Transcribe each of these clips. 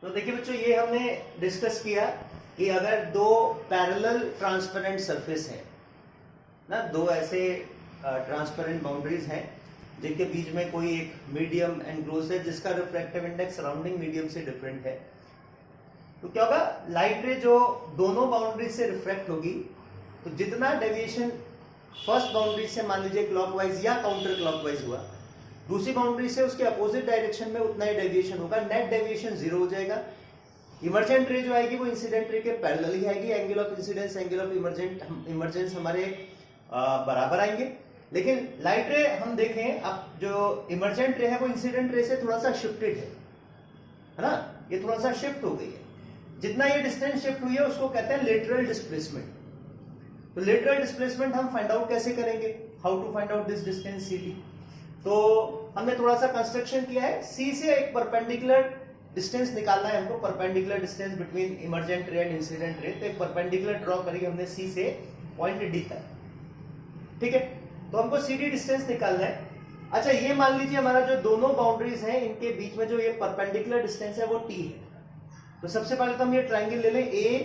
तो देखिए बच्चों, ये हमने डिस्कस किया कि अगर दो पैरेलल ट्रांसपेरेंट सरफेस है ना, दो ऐसे ट्रांसपेरेंट बाउंड्रीज हैं जिनके बीच में कोई एक मीडियम एनक्लोज है जिसका रिफ्रैक्टिव इंडेक्स सराउंडिंग मीडियम से डिफरेंट है, तो क्या होगा, लाइट रे जो दोनों बाउंड्री से रिफ्रैक्ट होगी तो जितना डेविएशन फर्स्ट बाउंड्री से मान लीजिए क्लॉकवाइज या काउंटर क्लॉकवाइज हुआ, दूसरी बाउंड्री से उसके अपोजिट डायरेक्शन में उतना ही डेविएशन होगा, नेट डेविएशन जीरो हो जाएगा। इमर्जेंट रे जो आएगी वो इंसिडेंट रे के पैरेलल ही आएगी, angle of incidence angle of emergence हमारे बराबर आएंगे। लेकिन लाइट रे हम देखें, अब जो इमर्जेंट रे है वो इंसिडेंट रे से थोड़ा सा शिफ्टेड है ना, ये थोड़ा सा शिफ्ट हो गई है। जितना ये डिस्टेंस शिफ्ट हुई है उसको कहते हैं लेटरल डिस्प्लेसमेंट। तो लेटरल डिस्प्लेसमेंट हम फाइंड आउट कैसे करेंगे, how to find out this distance C D. तो हमने थोड़ा सा कंस्ट्रक्शन किया है, सी से एक परपेंडिकुलर डिस्टेंस निकालना है हमको, परपेंडिकुलर डिस्टेंस बिटवीन इमर्जेंट रे एंड इंसिडेंट रे। तो एक परपेंडिकुलर ड्रॉ करी हमने सी से पॉइंट डी तक, ठीक है। तो हमको सी डी डिस्टेंस निकालना है। अच्छा, ये मान लीजिए हमारा जो दोनों बाउंड्रीज हैं इनके बीच में जो ये परपेंडिकुलर डिस्टेंस है वो टी है। तो सबसे पहले तो हम ये ट्राइंगल ले लें ए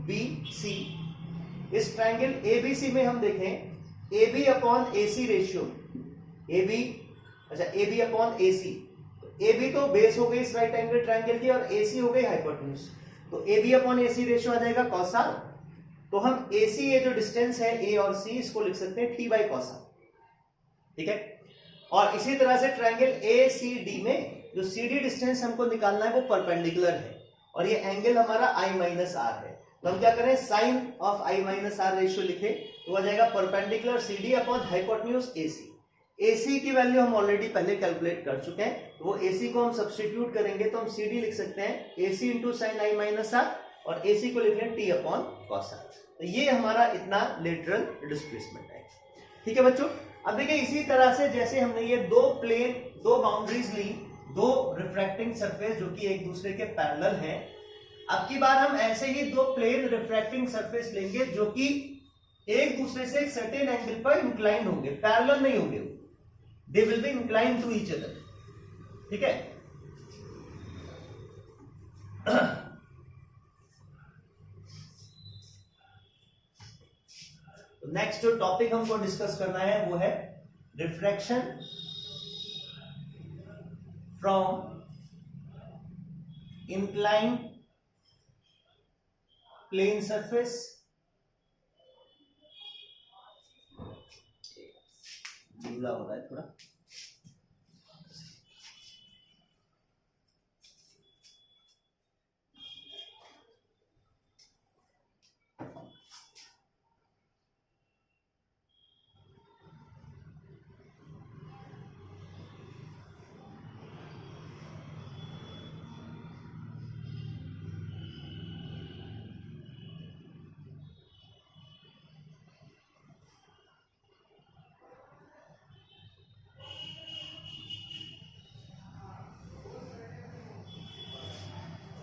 बी सी। इस ट्राइंगल ए बी सी में हम देखें A B upon A C ratio, A B, अच्छा A B upon A C, A B तो बेस हो गई इस राइट एंगल ट्राइंगल की और ए सी हो गई हाइपोटेन्यूज। तो A B upon A C ratio आ जाएगा कॉसा। तो हम ए सी, ये जो डिस्टेंस है ए और सी, इसको लिख सकते हैं टी बाई कॉसा, ठीक है। और इसी तरह से ट्राइंगल ए सी डी में जो सी डी डिस्टेंस हमको निकालना है वो परपेंडिकुलर है और ये एंगल हमारा आई माइनस आर है। तो हम क्या करें, sine of I minus R ratio लिखे तो आ जाएगा perpendicular C D upon hypotenuse A C. A C की वैल्यू हम ऑलरेडी पहले कैलकुलेट कर चुके हैं, तो वो ए सी को हम सब्सटीट्यूट करेंगे तो हम सी डी लिख सकते हैं A C into sine I minus R और ए सी को लिख लें टी अपॉन कॉस आर। तो ये हमारा इतना लेटरल डिस्प्लेसमेंट है, ठीक है बच्चों। अब देखिए, इसी तरह से जैसे हमने ये दो प्लेन, दो बाउंड्रीज ली, दो रिफ्रैक्टिंग सरफेस जो कि एक दूसरे के पैरेलल हैं, अब की बार हम ऐसे ही दो प्लेन रिफ्रैक्टिंग सरफेस लेंगे जो कि एक दूसरे से एक सर्टेन एंगल पर इंक्लाइन होंगे, पैरेलल नहीं होंगे, they will be incline to each other, ठीक है। तो नेक्स्ट जो टॉपिक हमको डिस्कस करना है वो है refraction from incline plane surface ढीला हो रहा है थोड़ा,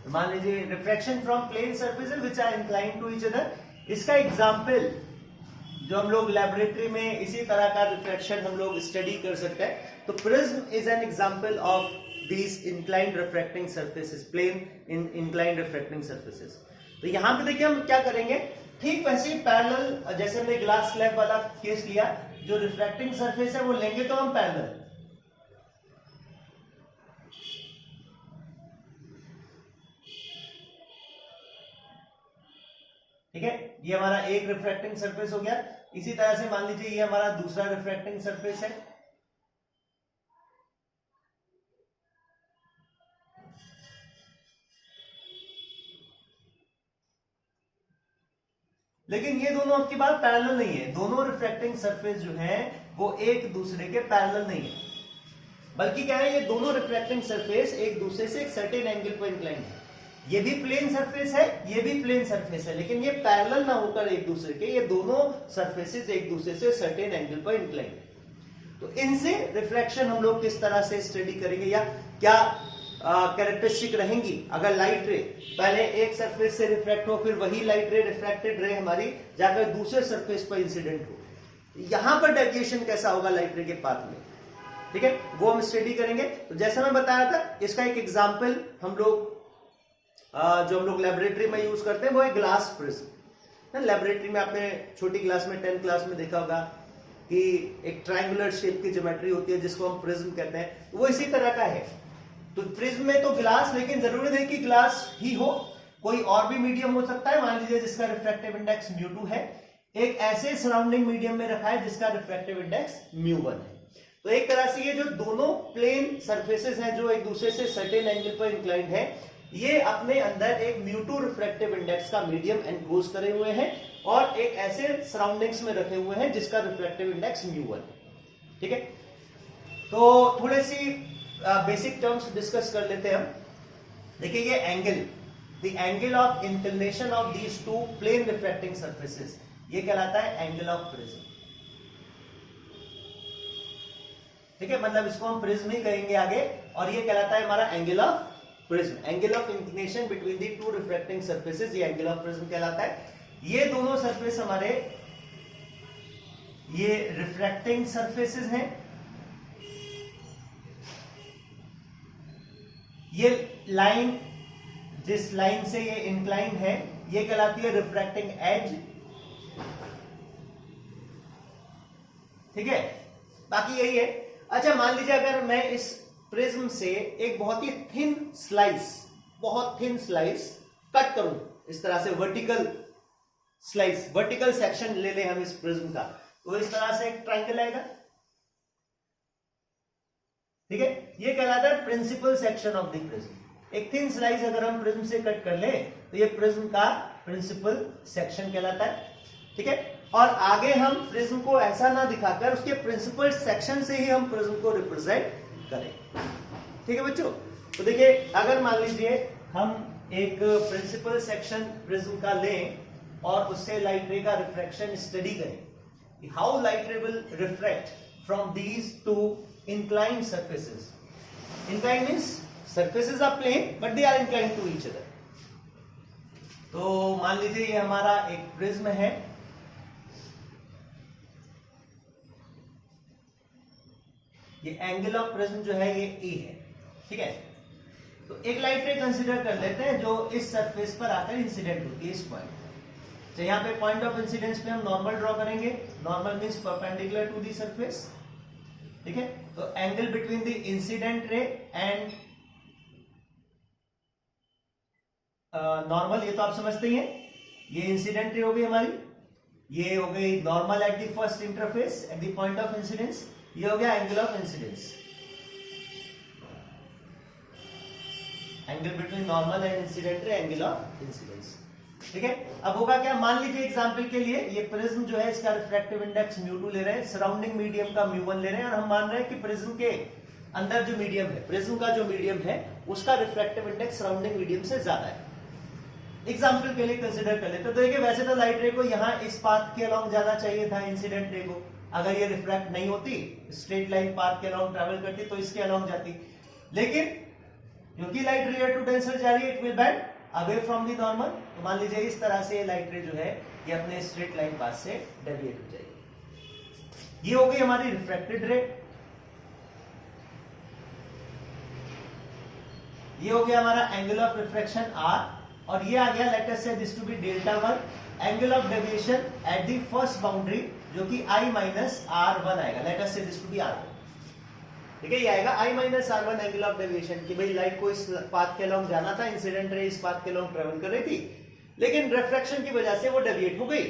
मान लीजिए refraction from plane surfaces which are inclined to each other. इसका एग्जांपल जो हम लोग लेबोरेटरी में इसी तरह का रिफ्रैक्शन हम लोग स्टडी कर सकते हैं। तो prism is an example of these inclined refracting surfaces, plane in inclined refracting surfaces. तो यहां पे देखिए हम क्या करेंगे, ठीक वैसे ही पैरेलल, जैसे हमने ग्लास स्लैब वाला केस लिया, जो रिफ्रैक्टिंग सरफेस है वो लेंगे तो हम पैरेलल, ठीक है। ये हमारा एक रिफ्रैक्टिंग सरफेस हो गया। इसी तरह से मान लीजिए ये हमारा दूसरा रिफ्रैक्टिंग सरफेस है, लेकिन ये दोनों आपकी बात पैरेलल नहीं है। दोनों रिफ्रैक्टिंग सरफेस जो हैं वो एक दूसरे के पैरेलल नहीं है, बल्कि क्या है, ये दोनों रिफ्रैक्टिंग सरफेस एक दूसरे से एक सर्टेन एंगल पर इंक्लाइन है। ये भी प्लेन सरफेस है, ये भी प्लेन सरफेस है, लेकिन ये पैरेलल ना होकर एक दूसरे के, ये दोनों सरफेसेस एक दूसरे से सर्टेन एंगल पर इंक्लाइन है। तो इनसे रिफ्रैक्शन हम लोग किस तरह से स्टडी करेंगे या क्या कैरेक्टरिस्टिक रहेंगी अगर लाइट रे पहले एक सरफेस से रिफ्रैक्ट हो, फिर वही लाइट रे, रिफ्रैक्टेड रे हमारी जाकर दूसरे सरफेस पर इंसिडेंट हो, यहां पर डेविएशन कैसा होगा लाइट रे के पाथ में, ठीक है, वो हम स्टडी करेंगे। तो जैसा मैं बताया था, इसका एक एग्जाम्पल हम लोग जो हम लोग लेबोरेटरी में यूज करते हैं वो है ग्लास प्रिज्म। लेबोरेटरी में आपने छोटी क्लास में 10th क्लास में देखा होगा कि एक ट्रायंगुलर शेप की ज्योमेट्री होती है जिसको हम प्रिज्म कहते हैं, वो इसी तरह का है। तो प्रिज्म में तो ग्लास, लेकिन जरूरी नहीं कि ग्लास ही हो, कोई और भी मीडियम हो सकता है। मान लीजिए जिसका रिफ्रैक्टिव इंडेक्स μ2 है, एक ऐसे सराउंडिंग मीडियम में रखा है जिसका रिफ्रैक्टिव इंडेक्स μ1 है। तो एक तरह से ये जो दोनों प्लेन सरफेसेस हैं जो एक दूसरे से सर्टेन एंगल पर इंक्लाइंड है, ये अपने अंदर एक μ2 रिफ्रैक्टिव इंडेक्स का मीडियम एनक्लोज करे हुए हैं और एक ऐसे सराउंडिंग्स में रखे हुए हैं जिसका रिफ्रैक्टिव इंडेक्स μ1 है। ठीक है, तो थोड़ी सी बेसिक टर्म्स डिस्कस कर लेते हैं हम। देखिए ये angle, the angle of inclination of these two plane refracting surfaces, ये कहलाता है एंगल ऑफ प्रिज्म। ठीक है, मतलब इसको हम प्रिज्म ही कहेंगे आगे, और ये कहलाता है हमारा angle of prism. Angle of inclination between the two refracting surfaces, ये एंगल ऑफ प्रिज्म कहलाता है। ये दोनों सरफेस हमारे ये रिफ्रैक्टिंग सरफेसेस हैं, ये लाइन जिस लाइन से ये इंक्लाइन है ये कहलाती है रिफ्रैक्टिंग एज। ठीक है, बाकी यही है। अच्छा, मान लीजिए अगर मैं इस प्रिज्म से एक बहुत ही थिन स्लाइस कट करूं, इस तरह से वर्टिकल स्लाइस, वर्टिकल सेक्शन ले लें हम इस प्रिज्म का, तो इस तरह से एक ट्रायंगल आएगा। ठीक है, ये कहलाता है principal section of the prism. एक थिन स्लाइस अगर हम प्रिज्म से कट कर ले तो ये प्रिज्म का प्रिंसिपल सेक्शन कहलाता है। ठीक है, और आगे हम प्रिज्म को ऐसा ना दिखाकर उसके प्रिंसिपल सेक्शन से ही हम प्रिज्म को रिप्रेजेंट करें। ठीक है बच्चों, तो देखिए अगर मान लीजिए हम एक प्रिंसिपल सेक्शन प्रिज्म का लें और उससे लाइट रे का रिफ्रैक्शन स्टडी करें, हाउ लाइट रे will refract from these two inclined surfaces. Inclined means surfaces are plane but they are inclined to each other. तो मान लीजिए ये हमारा एक प्रिज्म है, ये एंगल ऑफ प्रिज्म जो है ये ए है। ठीक है, तो एक लाइट रे कंसीडर कर लेते हैं जो इस सरफेस पर आकर इंसिडेंट होती है, इस पॉइंट। तो यहाँ पे पॉइंट ऑफ इंसिडेंस पे हम नॉर्मल ड्रॉ करेंगे। Normal means perpendicular to the surface. ठीक है, तो angle between the incident ray and normal, ये तो आप समझते ही हैं। ये इंसिडेंट रे हो गई हमारी, ये हो गई normal at the first interface at the point of incidence, ये हो गया angle of incidence. Angle between normal and incident ray, angle of incidence. ठीक है, अब होगा क्या, मान लीजिए एग्जांपल के लिए ये प्रिज्म जो है इसका रिफ्रैक्टिव इंडेक्स μ2 ले रहे हैं, सराउंडिंग मीडियम का μ1 ले रहे हैं, और हम मान रहे हैं कि प्रिज्म के अंदर जो मीडियम है, प्रिज्म का जो मीडियम है उसका रिफ्रैक्टिव इंडेक्स सराउंडिंग मीडियम से ज्यादा है। एग्जांपल के लिए कंसीडर कर लेते हैं। तो देखिए वैसे तो लाइट रे को यहाँ इस पाथ के अलॉन्ग जाना चाहिए था इंसिडेंट रे को, अगर ये रिफ्रैक्ट नहीं होती, स्ट्रेट लाइन पाथ के अलॉन्ग ट्रेवल करती तो इसके अलॉन्ग जाती, लेकिन क्योंकि लाइट रे टू डेंसर जा रही है, it will bend away from the normal. तो मान लीजिए इस तरह से लाइट रे जो है ये अपने स्ट्रेट लाइन पाथ से डेविएट हो जाएगी। ये हो गई हमारी रिफ्रैक्टेड रे, ये हो गया हमारा एंगल ऑफ रिफ्रैक्शन R, और ये आ गया let us say this to be Δ1 angle of deviation at the first boundary जो कि I माइनस R1 आएगा। Let us say this to B R1। ठीक है, ये आएगा I minus R1 angle of deviation कि भाई लाइट को इस पाथ के अलॉन्ग जाना था, इंसिडेंट रे इस पाथ के अलॉन्ग ट्रेवल कर रही थी, लेकिन रिफ्रैक्शन की वजह से वो डेविएट हो गई।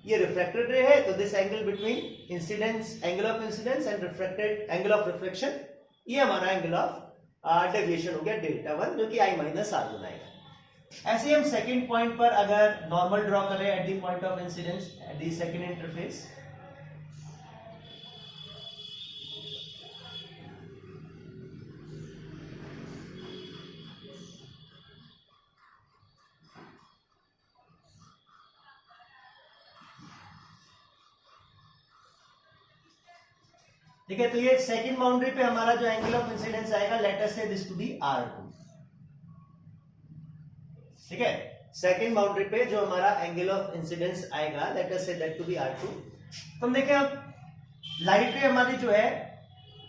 ये रिफ्रैक्टेड रे है, तो this angle between incidence, angle of incidence and refracted angle of reflection, ये हमारा एंगल ऑफ डेविएशन हो गया Δ1 जो कि I माइनस R1 आएगा। ऐसे ही हम सेकंड पॉइंट पर अगर नॉर्मल ड्रॉ करें at the point of incidence at the second interface, ठीक है, तो ये सेकंड बाउंड्री पे हमारा जो एंगल ऑफ इंसिडेंस आएगा, let us say this to B R2। ठीक है, सेकंड बाउंड्री पे जो हमारा एंगल ऑफ इंसिडेंस आएगा, let us say that to be R2। तो हम देखें अब लाइट रे हमारी जो है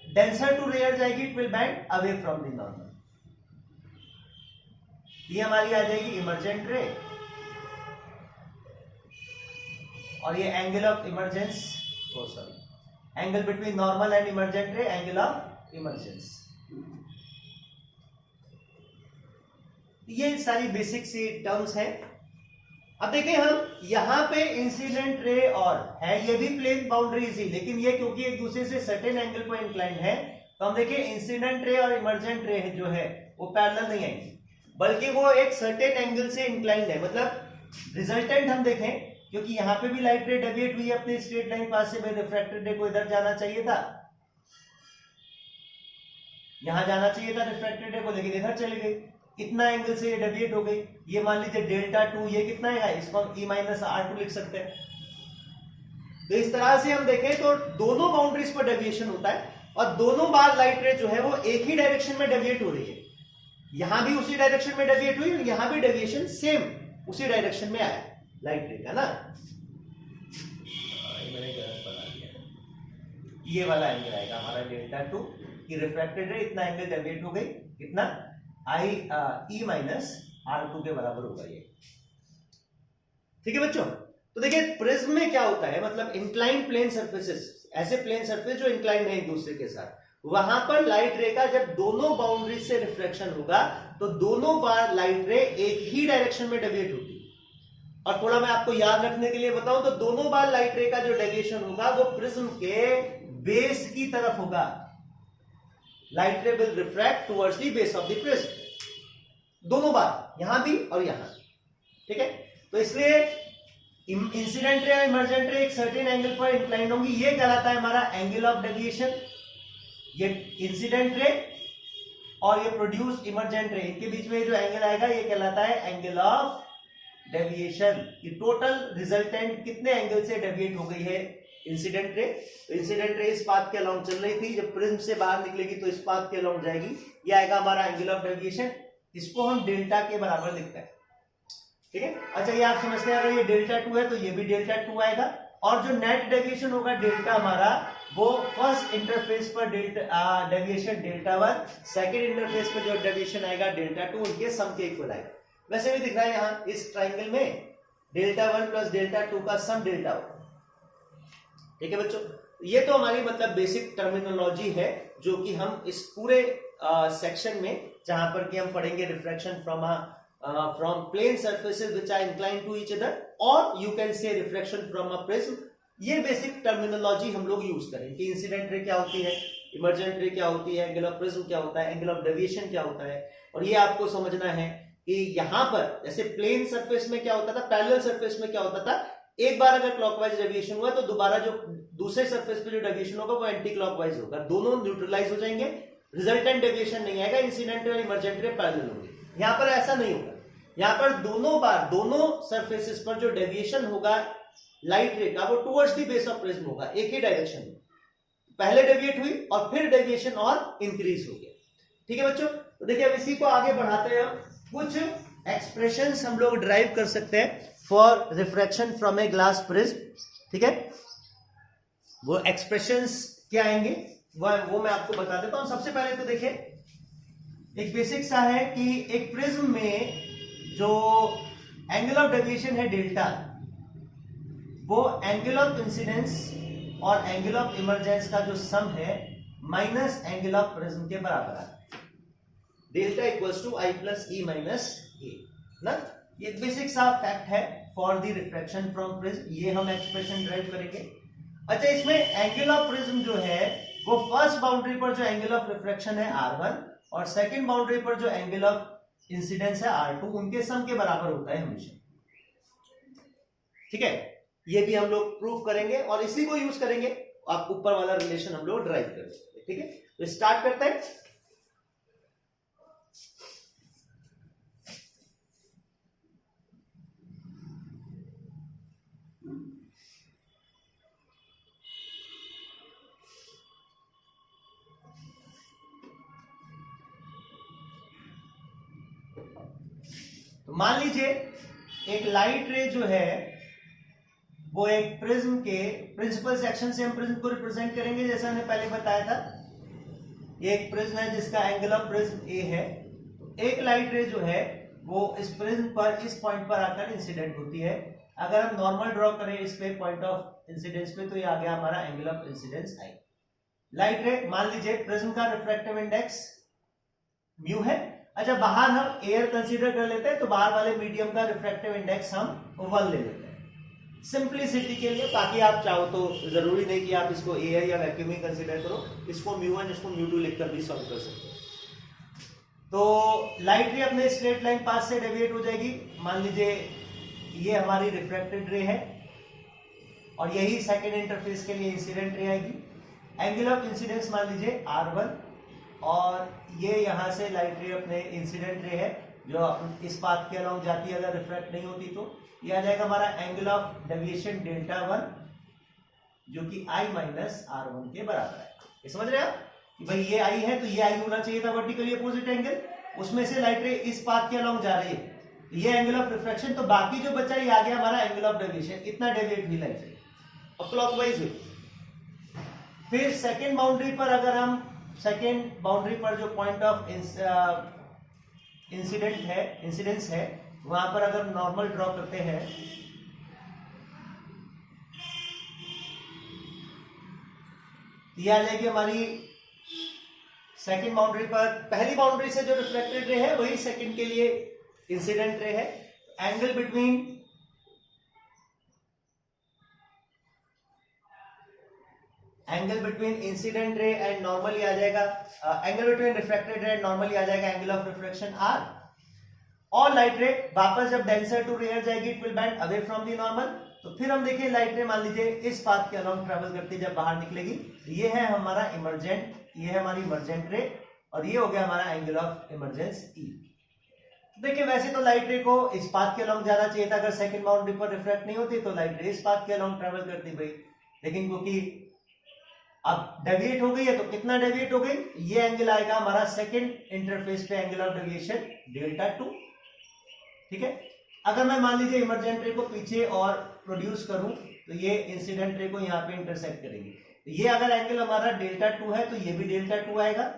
डेंसर टू रेयर जाएगी, it will bend away from the normal. ये हमारी आ जाएगी इमर्जेंट रे, और ये angle of emergence, sorry angle between normal and emergent रे, एंगल ऑफ इमरजेंस। ये सारी बेसिक सी टर्म्स है। अब देखें हम यहां पे इंसिडेंट रे और है, ये भी प्लेन बाउंड्रीज ही, लेकिन ये क्योंकि एक दूसरे से सर्टेन एंगल पर इंक्लाइंड है, तो हम देखें इंसिडेंट रे और इमर्जेंट रे जो है वो पैरेलल नहीं आएंगे, बल्कि वो एक सर्टेन एंगल से इंक्लाइंड है। मतलब रिजल्टेंट हम देखें, क्योंकि यहां पे भी लाइट रे डेविएट हुई है अपने स्ट्रेट लाइन पास से, रिफ्रैक्टेड रे को इधर जाना चाहिए था, यहां जाना चाहिए था रिफ्रैक्टेड रे को, लेकिन इधर चली गई, इतना एंगल से ये डेविएट हो गई। ये मान लीजिए डेल्टा 2, ये कितना है, इसको हम E माइनस R2 लिख सकते हैं। तो इस तरह से हम देखें तो दोनों बाउंड्रीज पर डेविएशन होता है, और दोनों बार लाइट रे जो है वो एक ही डायरेक्शन में डेविएट हो रही है। यहां भी उसी डायरेक्शन में डेविएट हुई, और यहां भी डेविएशन सेम उसी डायरेक्शन में आया लाइट रे का ना। मैंने गलत बना दिया, ये वाला एंगल आएगा हमारा डेल्टा 2 की रिफ्रैक्टेड रे, इतना एंगल डेविएट हो गई, कितना E माइनस R2 के बराबर होगा ये। ठीक है बच्चों, तो देखिए प्रिज्म में क्या होता है, मतलब इंक्लाइंड प्लेन सर्फेसेस, ऐसे प्लेन सर्फेस जो इंक्लाइंड है एक दूसरे के साथ, वहां पर लाइट रे का जब दोनों बाउंड्री से रिफ्लेक्शन होगा तो दोनों बार लाइट रे एक ही डायरेक्शन में डेविएट होगी। और थोड़ा मैं आपको याद रखने के लिए बताऊं तो दोनों बार लाइट रे का जो डेविएशन होगा वो प्रिज्म के बेस की तरफ होगा। लाइट रे will refract towards the base of the prism, दोनों बार, यहां भी और यहां। ठीक है, तो इसलिए इंसिडेंट रे और इमर्जेंट रे एक सर्टेन एंगल पर इंक्लाइंड होंगी, ये कहलाता है हमारा एंगल ऑफ डेविएशन। ये इंसिडेंट रे और ये प्रोड्यूस इमर्जेंट रे, इनके बीच में जो एंगल आएगा ये कहलाता है एंगल ऑफ डेविएशन। ये टोटल रिजल्टेंट कितने एंगल से डेविएट हो गई है इंसिडेंट रे। तो इंसिडेंट रे इस पाथ के अलोंग चल रही थी, जब प्रिज्म से बाहर निकलेगी तो इस पाथ के अलोंग जाएगी, ये आएगा हमारा एंगल ऑफ डेविएशन। इसको हम डेल्टा के बराबर लिखते हैं। ठीक है, अच्छा ये आप समझते हैं, अगर ये डेल्टा 2 है तो ये भी डेल्टा 2 आएगा, और जो नेट डेविएशन होगा डेल्टा हमारा, वो फर्स्ट इंटरफेस पर delta deviation delta 1, second interface पर जो डेविएशन आएगा डेल्टा 2, उनके सम के इक्वल आएगा। वैसे भी दिख रहा है यहाँ इस ट्राइंगल में डेल्टा 1 प्लस डेल्टा 2 का सम डेल्टा 1। ठीक है बच्चों, ये तो हमारी मतलब बेसिक टर्मिनोलॉजी है जो कि हम इस पूरे सेक्शन में, जहां पर कि हम पढ़ेंगे refraction from plane surfaces which are inclined to each other, और you can say refraction from a prism. ये बेसिक टर्मिनोलॉजी हम लोग यूज करें कि इंसिडेंट रे क्या होती है, इमर्जेंट रे क्या होती है, एंगल ऑफ प्रिज्म क्या होता है, एंगल ऑफ डेविएशन क्या होता है। और ये आपको समझना है कि यहां पर जैसे प्लेन सरफेस में क्या होता था, पैरेलल सरफेस में क्या होता था, एक बार अगर क्लॉकवाइज डेविएशन हुआ तो दोबारा जो दूसरे सरफेस पे जो डेविएशन होगा वो एंटी क्लॉकवाइज होगा, दोनों न्यूट्रलाइज हो जाएंगे, रिजल्टेंट डेविएशन नहीं आएगा, इंसिडेंट और इमर्जेंट रे पैरेलल होंगे। यहां पर ऐसा नहीं होगा, यहां पर दोनों बार दोनों सरफेसेस पर जो डेविएशन होगा लाइट रे का वो towards the base of prism होगा, एक ही डायरेक्शन में। पहले डेविएट हुई और फिर डेविएशन और इंक्रीज हो गया। ठीक है बच्चों, तो देखिए अब इसी को आगे बढ़ाते हैं, कुछ एक्सप्रेशंस हम लोग ड्राइव कर सकते हैं for refraction from a glass prism. ठीक है, वो एक्सप्रेशंस क्या आएंगे वो मैं आपको बता देता हूं। सबसे पहले तो देखिए एक बेसिक सा है कि एक प्रिज्म में जो एंगल ऑफ डेविएशन है डेल्टा, वो एंगल ऑफ इंसिडेंस और एंगल ऑफ इमर्जेंस का जो सम है माइनस एंगल ऑफ प्रिज्म के बराबर आता है। Delta equals to I plus E minus A ना, ये बेसिक सा फैक्ट है for the refraction from prism. ये हम एक्सप्रेशन ड्राइव करेंगे। अच्छा, इसमें एंगल ऑफ प्रिज्म जो है वो फर्स्ट बाउंड्री पर जो एंगल ऑफ रिफ्रैक्शन है R1 और सेकंड बाउंड्री पर जो एंगल ऑफ इंसिडेंस है R2, उनके सम के बराबर होता है हमेशा। ठीक है, ये भी हम लोग प्रूव करेंगे और इसी को यूज करेंगे, आप ऊपर वाला रिलेशन हम लोग ड्राइव करेंगे। ठीक है, तो स्टार्ट करते हैं। तो मान लीजिए एक लाइट रे जो है वो एक प्रिज्म के प्रिंसिपल सेक्शन से हम प्रिज्म को रिप्रेजेंट करेंगे, जैसा हमने पहले बताया था। ये एक प्रिज्म है जिसका एंगल ऑफ प्रिज्म ए है। तो एक लाइट रे जो है वो इस प्रिज्म पर इस पॉइंट पर आकर इंसिडेंट होती है। अगर हम नॉर्मल ड्रॉ करें इस पे पॉइंट ऑफ इंसिडेंस पे, तो ये आ गया हमारा angle of incidence I. Light रे, मान लीजिए प्रिज्म का रिफ्रैक्टिव इंडेक्स म्यू है। अच्छा, बाहर हम एयर कंसीडर कर लेते हैं, तो बाहर वाले मीडियम का रिफ्रैक्टिव इंडेक्स हम 1 ले लेते हैं सिंप्लिसिटी के लिए। बाकी आप चाहो तो जरूरी नहीं कि आप इसको एयर या वैक्यूम ही कंसीडर करो, इसको म्यू1 इसको म्यू2 लिखकर भी सॉल्व कर सकते हो। तो लाइट रे अपने स्ट्रेट लाइन पाथ से डेविएट हो जाएगी। मान लीजिए ये हमारी रिफ्रैक्टेड रे है और यही सेकेंड इंटरफेस के लिए इंसिडेंट रे आएगी। एंगल ऑफ इंसिडेंस मान लीजिए R1, और ये यहां से लाइट रे अपने इंसिडेंट रे है जो इस पाथ के अलोंग जाती है, अगर रिफ्रैक्ट नहीं होती तो। ये आ जाएगा हमारा एंगल ऑफ डेविएशन Δ1, जो कि I माइनस R1 के बराबर है। ये समझ रहे हैं आप कि भाई ये I है तो ये I होना चाहिए था वर्टिकली अपोजिट एंगल, उसमें से लाइट रे इस पाथ के अलोंग जा रही है, ये एंगल ऑफ रिफ्रैक्शन। तो बाकी जो बचा ये आ गया हमारा एंगल ऑफ डेविएशन, इतना डेविएट हुई लाइट रे और क्लॉकवाइज हुई। फिर सेकेंड बाउंड्री पर, अगर हम सेकेंड बाउंड्री पर जो पॉइंट ऑफ इंसिडेंस है वहां पर अगर नॉर्मल ड्रॉ करते हैं, ये आ जाएगी हमारी सेकेंड बाउंड्री पर। पहली बाउंड्री से जो रिफ्लेक्टेड रे है वही सेकेंड के लिए इंसिडेंट रे है। Angle between incident ray and normally आ जाएगा, angle between refracted ray and normally आ जाएगा एंगल ऑफ रिफ्लेक्शन R। और लाइट रे वापस जब डेंसर टू रेयर जाएगी, it will bend away from the normal. तो फिर हम देखिए लाइट रे मान लीजिए इस पाथ के अलोंग ट्रेवल करती जब बाहर निकलेगी, ये है हमारा इमर्जेंट, ये है हमारी इमर्जेंट रे, और ये हो गया हमारा एंगल ऑफ इमर्जेंस E। देखिए वैसे तो लाइट रे को इस पाथ के अलोंग जाना चाहिए था, अगर सेकंड बाउंड्री पर रिफ्रैक्ट नहीं होती तो लाइट रे इस पाथ के अलोंग ट्रेवल करती भाई, लेकिन क्योंकि अब डेविएट हो गई है तो कितना डेविएट हो गई, ये एंगल आएगा हमारा सेकंड इंटरफेस पे एंगल ऑफ डेविएशन Δ2। ठीक है, अगर मैं मान लीजिए इमर्जेंट रे को पीछे और प्रोड्यूस करूं तो ये इंसिडेंट रे को यहाँ पे इंटरसेक्ट करेगी, तो ये अगर एंगल हमारा Δ2 है तो ये भी Δ2 आएगा,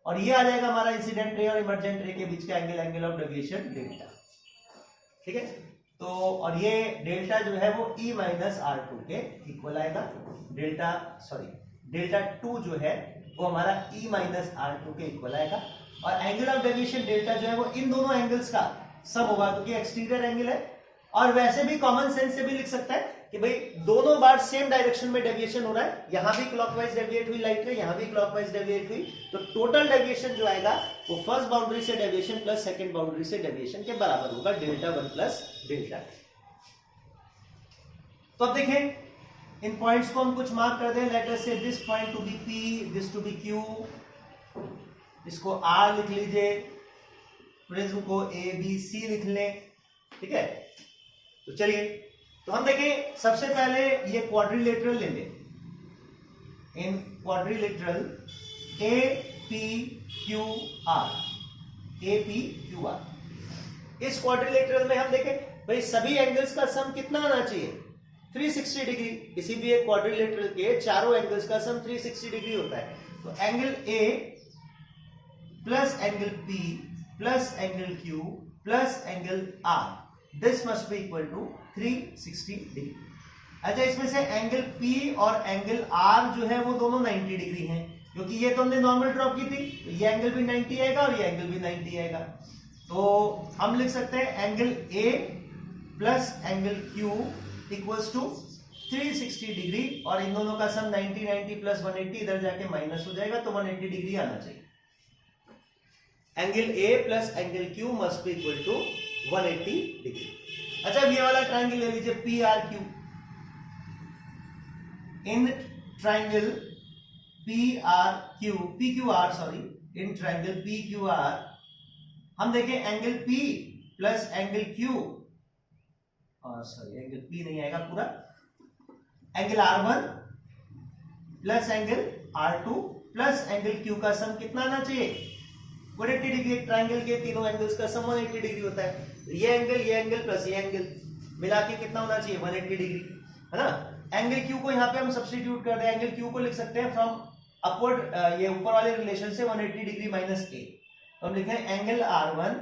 और ये आ जाएगा हमारा इंसिडेंट रे और इमर्जेंट रे के बीच का angle, angle of deviation delta. ठीक है, तो और ये डेल्टा जो है वो E माइनस R2 के इक्वल आएगा। Δ2 जो है वो हमारा E माइनस R2 के इक्वल आएगा, और एंगल ऑफ डेविएशन डेल्टा जो है वो इन दोनों एंगल्स का सब होगा, क्योंकि एक्सटीरियर एंगल है। और वैसे भी कॉमन सेंस से भी लिख सकता है कि भाई दोनों बार सेम डायरेक्शन में डेविएशन हो रहा है, यहां भी क्लॉकवाइज डेविएट हुई लाइट रे, यहां भी क्लॉकवाइज डेविएट हुई, तो टोटल डेविएशन जो आएगा वो फर्स्ट बाउंड्री से डेविएशन प्लस सेकंड बाउंड्री से डेविएशन के बराबर होगा, Δ1 प्लस Δ2। तो अब देखें इन पॉइंट्स को हम कुछ मार्क कर दें। Let us say this point to be P, this to be Q, इसको R लिख लीजिए, प्रिज्म को ABC लिख लें। ठीक है, तो चलिए तो हम देखें सबसे पहले ये क्वाड्रिलेटरल लेंगे। इन क्वाड्रिलेटरल APQR, इस क्वाड्रिलेटरल में हम देखें भाई सभी एंगल्स का सम कितना आना चाहिए, 360 डिग्री। किसी भी एक क्वाड्रिलेटरल के चारों एंगल्स का सम 360 डिग्री होता है। तो angle A plus angle P plus angle Q plus angle R, this must be equal to 360 degree. अच्छा, इसमें से एंगल P और एंगल R जो है वो दोनों 90 डिग्री हैं, क्योंकि ये तो हमने नॉर्मल ड्रॉ की थी, तो ये एंगल भी 90 आएगा और ये एंगल भी 90 आएगा। तो हम लिख सकते हैं angle A plus angle Q equals to 360 degree, और इन दोनों का सम 90 90 प्लस 180 इधर जाके माइनस हो जाएगा, तो 180 डिग्री आना चाहिए। Angle A plus angle Q must be equal to 180 degree. अच्छा, ये वाला ट्रायंगल ले लीजिए PRQ। In triangle PQR, in triangle PQR हम देखें angle P plus angle Q, angle P नहीं आएगा पूरा, angle R1 plus angle R2 plus angle Q का सम कितना आना चाहिए, 180 डिग्री। ट्रायंगल के तीनों एंगल्स का सम 180 डिग्री होता है। ये एंगल प्लस ये एंगल मिला के कितना होना चाहिए, 180 डिग्री, है ना। एंगल Q को यहाँ पे हम सब्स्टिट्यूट कर दें, एंगल Q को लिख सकते हैं फ्रॉम अपवर्ड, ये ऊपर वाले रिलेशन से 180 डिग्री माइनस A। तो हम लिखते हैं angle R1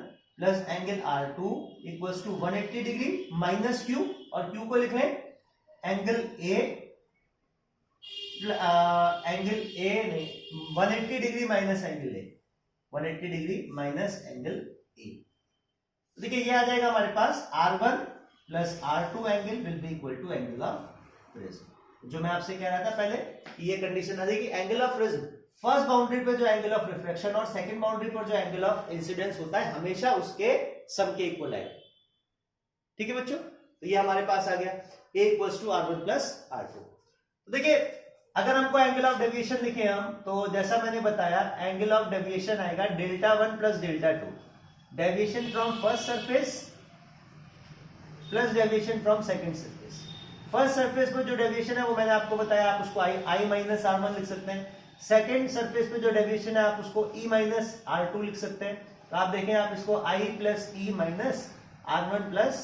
plus angle R2 equals to 180 degree minus Q, और Q को लिख लें एंगल A, एंगल A नहीं 180 degree minus angle A, 180 degree minus angle A। देखिए ये आ जाएगा हमारे पास R1 plus R2 angle will be equal to angle of prism. जो मैं आपसे कह रहा था पहले कि ये कंडीशन आ जाएगी angle of prism, first boundary पर जो एंगल ऑफ रिफ्लेक्शन और सेकंड बाउंड्री पर जो एंगल ऑफ इंसिडेंस होता है हमेशा उसके सम के इक्वल आएगा। ठीक है बच्चों, तो ये हमारे पास आ गया A equals to R1 plus R2। तो देखिए अगर हमको एंगल ऑफ डेविएशन लिखे हम, तो जैसा मैंने बताया एंगल ऑफ डेविएशन आएगा delta 1 plus delta 2, deviation from first surface plus deviation from second surface. First surface पर जो डेविएशन है वो मैंने आपको बताया, आप उसको आई माइनस R1 लिख सकते हैं। सेकंड सरफेस पे जो डेविएशन है आप उसको E माइनस R2 लिख सकते हैं। तो आप देखें आप इसको I plus E minus R1 plus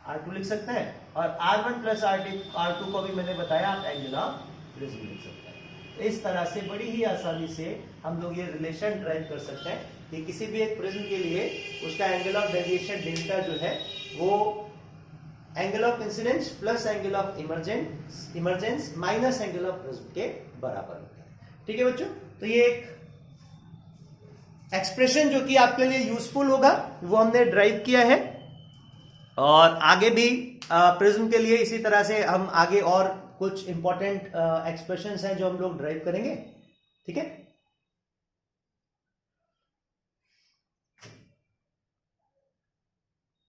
R2 लिख सकते हैं, और R1 प्लस R2 को भी मैंने बताया आप एंगल ऑफ प्रिज्म लिख सकते हैं। इस तरह से बड़ी ही आसानी से हम लोग ये रिलेशन ड्राइव कर सकते हैं कि किसी भी एक प्रिज्म के लिए उसका एंगल ऑफ डेविएशन डेल्टा जो है वो angle of incidence plus angle of emergence minus angle of prism के बराबर होता है। ठीक है बच्चों, तो ये एक एक्सप्रेशन जो कि आपके लिए यूजफुल होगा वो हमने ड्राइव किया है, और आगे भी प्रिज्म के लिए इसी तरह से हम आगे और कुछ इंपॉर्टेंट एक्सप्रेशंस हैं जो हम लोग ड्राइव करेंगे। ठीक है।